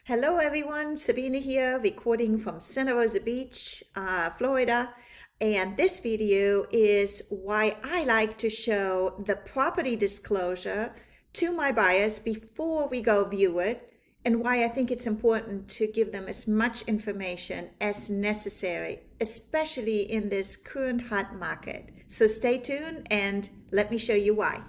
Hello everyone, Sabina here, recording from Santa Rosa Beach, Florida. And this video is why I like to show the property disclosure to my buyers before we go view it, and why I think it's important to give them as much information as necessary, especially in this current hot market. So stay tuned and let me show you why.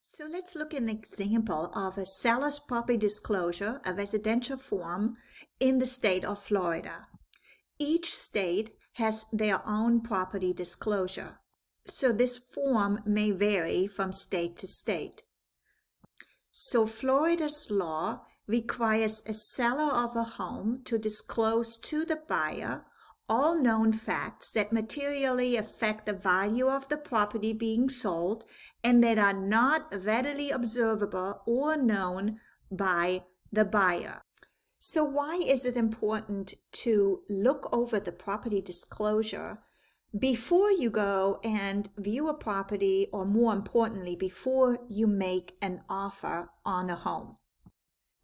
So let's look at an example of a seller's property disclosure, a residential form in the state of Florida. Each state has their own property disclosure, so this form may vary from state to state. So Florida's law requires a seller of a home to disclose to the buyer all known facts that materially affect the value of the property being sold and that are not readily observable or known by the buyer. So why is it important to look over the property disclosure before you go and view a property, or more importantly, before you make an offer on a home?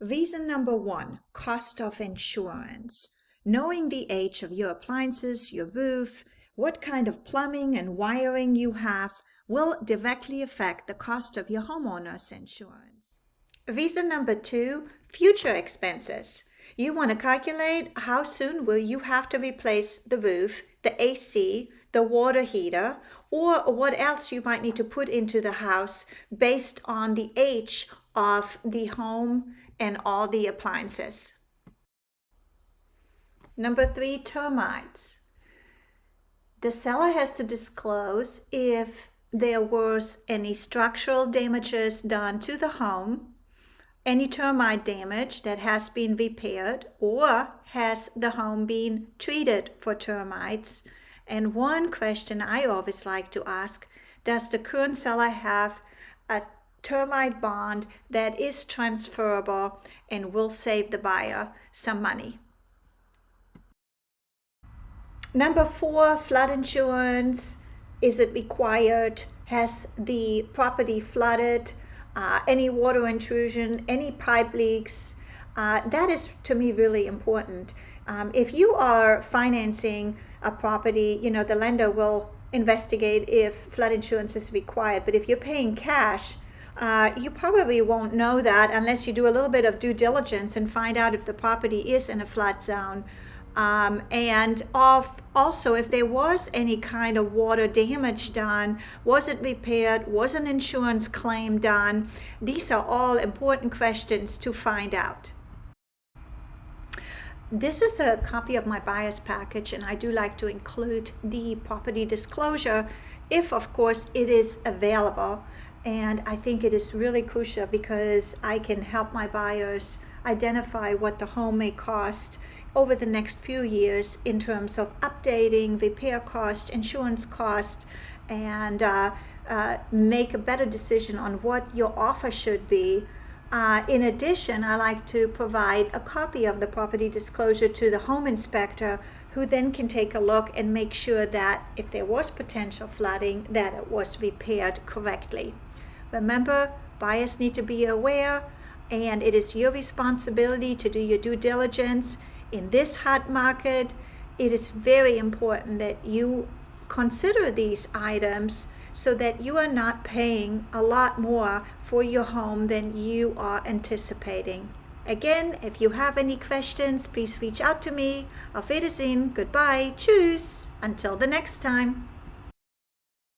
Reason number one, cost of insurance. Knowing the age of your appliances, your roof, what kind of plumbing and wiring you have will directly affect the cost of your homeowner's insurance. Reason number two, future expenses. You want to calculate how soon will you have to replace the roof, the AC, the water heater, or what else you might need to put into the house based on the age of the home and all the appliances. Number three, termites. The seller has to disclose if there was any structural damages done to the home, any termite damage that has been repaired, or has the home been treated for termites. And one question I always like to ask, does the current seller have a termite bond that is transferable and will save the buyer some money? Number four, flood insurance. Is it required? Has the property flooded? Any water intrusion, any pipe leaks? That is, to me, really important. If you are financing a property, the lender will investigate if flood insurance is required. But if you're paying cash, you probably won't know that unless you do a little bit of due diligence and find out if the property is in a flood zone. And also if there was any kind of water damage done, was it repaired, was an insurance claim done? These are all important questions to find out. This is a copy of my buyer's package, and I do like to include the property disclosure if, of course, it is available. And I think it is really crucial because I can help my buyers identify what the home may cost over the next few years in terms of updating, repair cost, insurance cost, and make a better decision on what your offer should be. In addition, I like to provide a copy of the property disclosure to the home inspector, who then can take a look and make sure that if there was potential flooding, that it was repaired correctly. Remember, buyers need to be aware, and it is your responsibility to do your due diligence. In this hot market, it is very important that you consider these items so that you are not paying a lot more for your home than you are anticipating. Again, if you have any questions, please reach out to me. Auf Wiedersehen, goodbye, tschüss, until the next time.